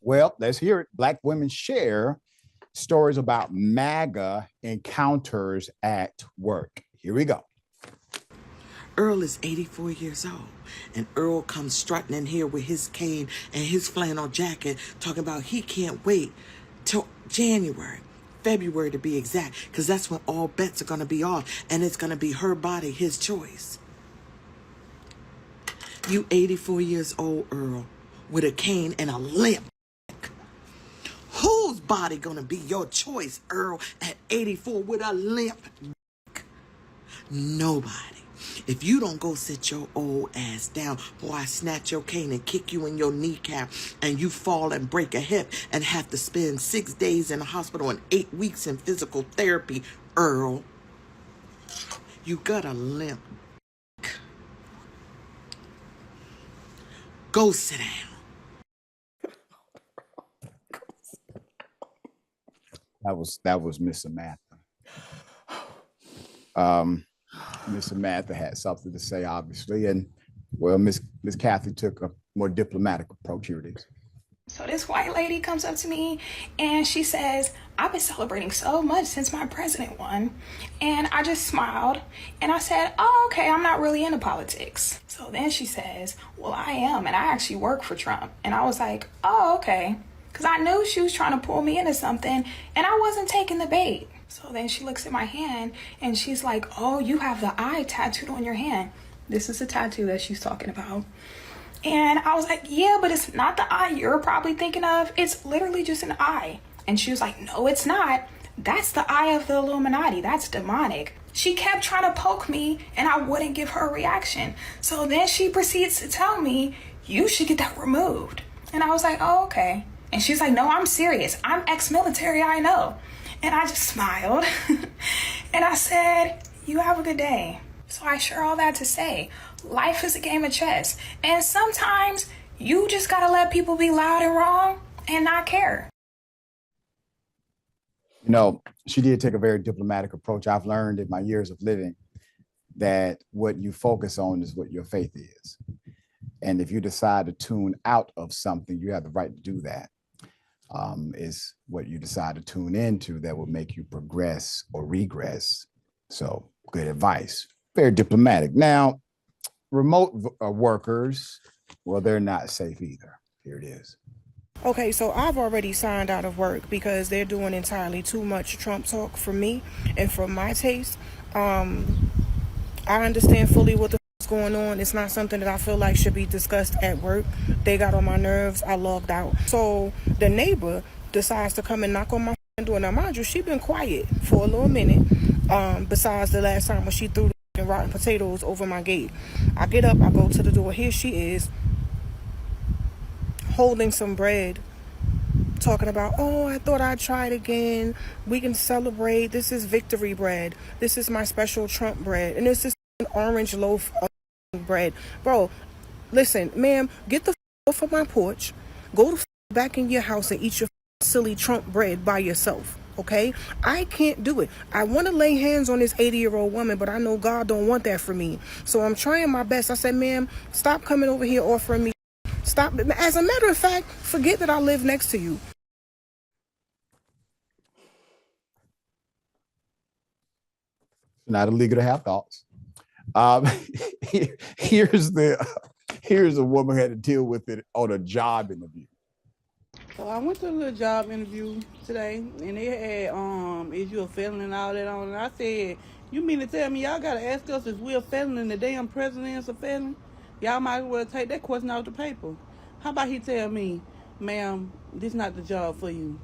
Well, let's hear it. Black women share stories about MAGA encounters at work. Here we go. Earl is 84 years old, and Earl comes strutting in here with his cane and his flannel jacket, talking about he can't wait till January, February to be exact, because that's when all bets are going to be off, and it's going to be her body, his choice. You 84 years old, Earl, with a cane and a limp. Whose body going to be your choice, Earl, at 84 with a limp? Nobody. If you don't go sit your old ass down, boy, I snatch your cane and kick you in your kneecap, and you fall and break a hip and have to spend 6 days in the hospital and 8 weeks in physical therapy, Earl. You got a limp. Go sit down. That was Miss Samantha. Miss Samantha had something to say, obviously, and well, Miss Kathy took a more diplomatic approach. Here it is. So this white lady comes up to me and she says, I've been celebrating so much since my president won. And I just smiled and I said, oh, okay, I'm not really into politics. So then she says, well, I am, and I actually work for Trump. And I was like, oh, okay. Because I knew she was trying to pull me into something and I wasn't taking the bait. So then she looks at my hand and she's like, oh, you have the eye tattooed on your hand. This is the tattoo that she's talking about. And I was like, yeah, but it's not the eye you're probably thinking of. It's literally just an eye. And she was like, no, it's not. That's the eye of the Illuminati. That's demonic. She kept trying to poke me and I wouldn't give her a reaction. So then she proceeds to tell me, you should get that removed. And I was like, oh, okay. And she's like, no, I'm serious. I'm ex-military, I know. And I just smiled. And I said, you have a good day. So I share all that to say, life is a game of chess. And sometimes you just gotta let people be loud and wrong and not care. You know, she did take a very diplomatic approach. I've learned in my years of living that what you focus on is what your faith is. And if you decide to tune out of something, you have the right to do that. Is what you decide to tune into that will make you progress or regress. So good advice. Very diplomatic. Now, remote workers, well, they're not safe either. Here it is. Okay, so I've already signed out of work because they're doing entirely too much Trump talk for me and for my taste. I understand fully what the is going on. It's not something that I feel like should be discussed at work. They got on my nerves. I logged out. So the neighbor decides to come and knock on my door. Now, mind you, she been quiet for a little minute. Besides the last time when she threw the rotten potatoes over my gate. I get up, I go to the door. Here she is, holding some bread, talking about, oh, I thought I'd try it again. We can celebrate. This is victory bread. This is my special Trump bread. And this is an orange loaf of bread. Bro, listen, ma'am, get the off of my porch. Go the back in your house and eat your silly Trump bread by yourself. Okay? I can't do it. I want to lay hands on this 80-year-old woman, but I know God don't want that for me. So I'm trying my best. I said, ma'am, stop coming over here offering me. Stop. As a matter of fact, forget that I live next to you. Not illegal to have thoughts. Here's a woman who had to deal with it on a job interview. So I went to a little job interview today, and they had, is you a felon and all that on. And I said, you mean to tell me y'all got to ask us if we're a felon and the damn president's a felon? Y'all might as well take that question off the paper. How about he tell me, ma'am, this not the job for you?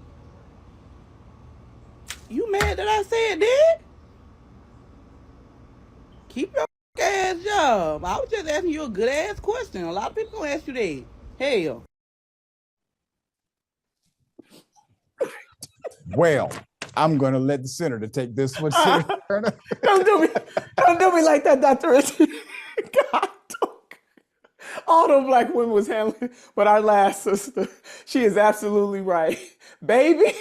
You mad that I said that? Keep your ass job. I was just asking you a good ass question. A lot of people gonna ask you that. Hell. Well, I'm going to let the senator take this one. Don't do me like that, Dr. Richie. God, all them black women was handling, but our last sister, she is absolutely right. Baby,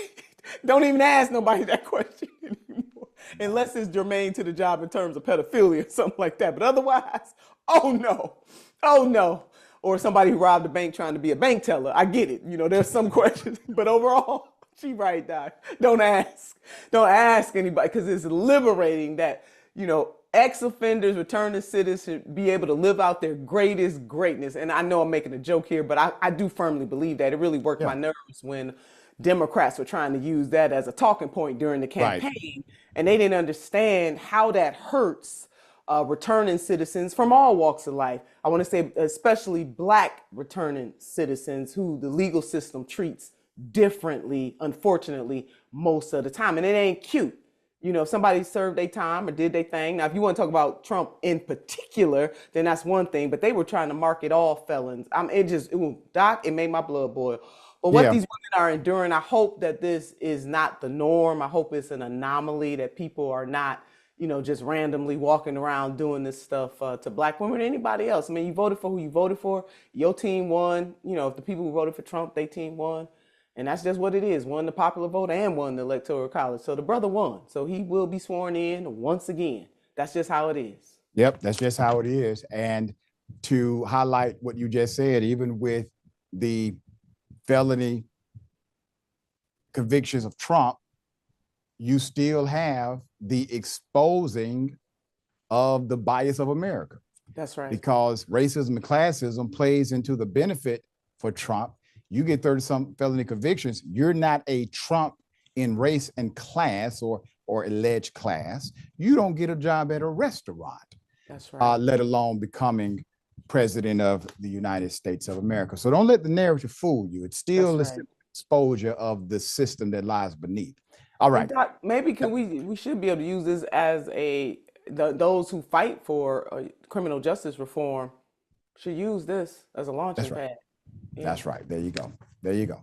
don't even ask nobody that question anymore, unless it's germane to the job in terms of pedophilia or something like that. But otherwise, oh no. or somebody who robbed a bank trying to be a bank teller. I get it. You know, there's some questions, but overall, she right, Doc. Don't ask anybody, because it's liberating that, you know, ex-offenders, returning citizens should be able to live out their greatest greatness. And I know I'm making a joke here, but I do firmly believe that. It really worked my Yeah. nerves when Democrats were trying to use that as a talking point during the Right. campaign, and they didn't understand how that hurts returning citizens from all walks of life. I want to say especially Black returning citizens who the legal system treats differently, unfortunately, most of the time. And it ain't cute. You know, if somebody served their time or did their thing. Now, if you want to talk about Trump in particular, then that's one thing. But they were trying to market all felons. Doc, it made my blood boil. But what Yeah. these women are enduring, I hope that this is not the norm. I hope it's an anomaly, that people are not, you know, just randomly walking around doing this stuff to Black women or anybody else. I mean, you voted for who you voted for. Your team won. You know, if the people who voted for Trump, their team won. And that's just what it is. Won the popular vote and won the electoral college. So the brother won. So he will be sworn in once again. That's just how it is. Yep, that's just how it is. And to highlight what you just said, even with the felony convictions of Trump, you still have the exposing of the bias of America, That's right. because racism and classism plays into the benefit for Trump. You get 30-some felony convictions, you're not a Trump in race and class or alleged class. You don't get a job at a restaurant. That's right. Let alone becoming president of the United States of America. So don't let the narrative fool you. It's still That's the right. exposure of the system that lies beneath. All right. And Doc, maybe we should be able to use this as those who fight for criminal justice reform should use this as a launching That's right. pad. Yeah. That's right. There you go. There you go.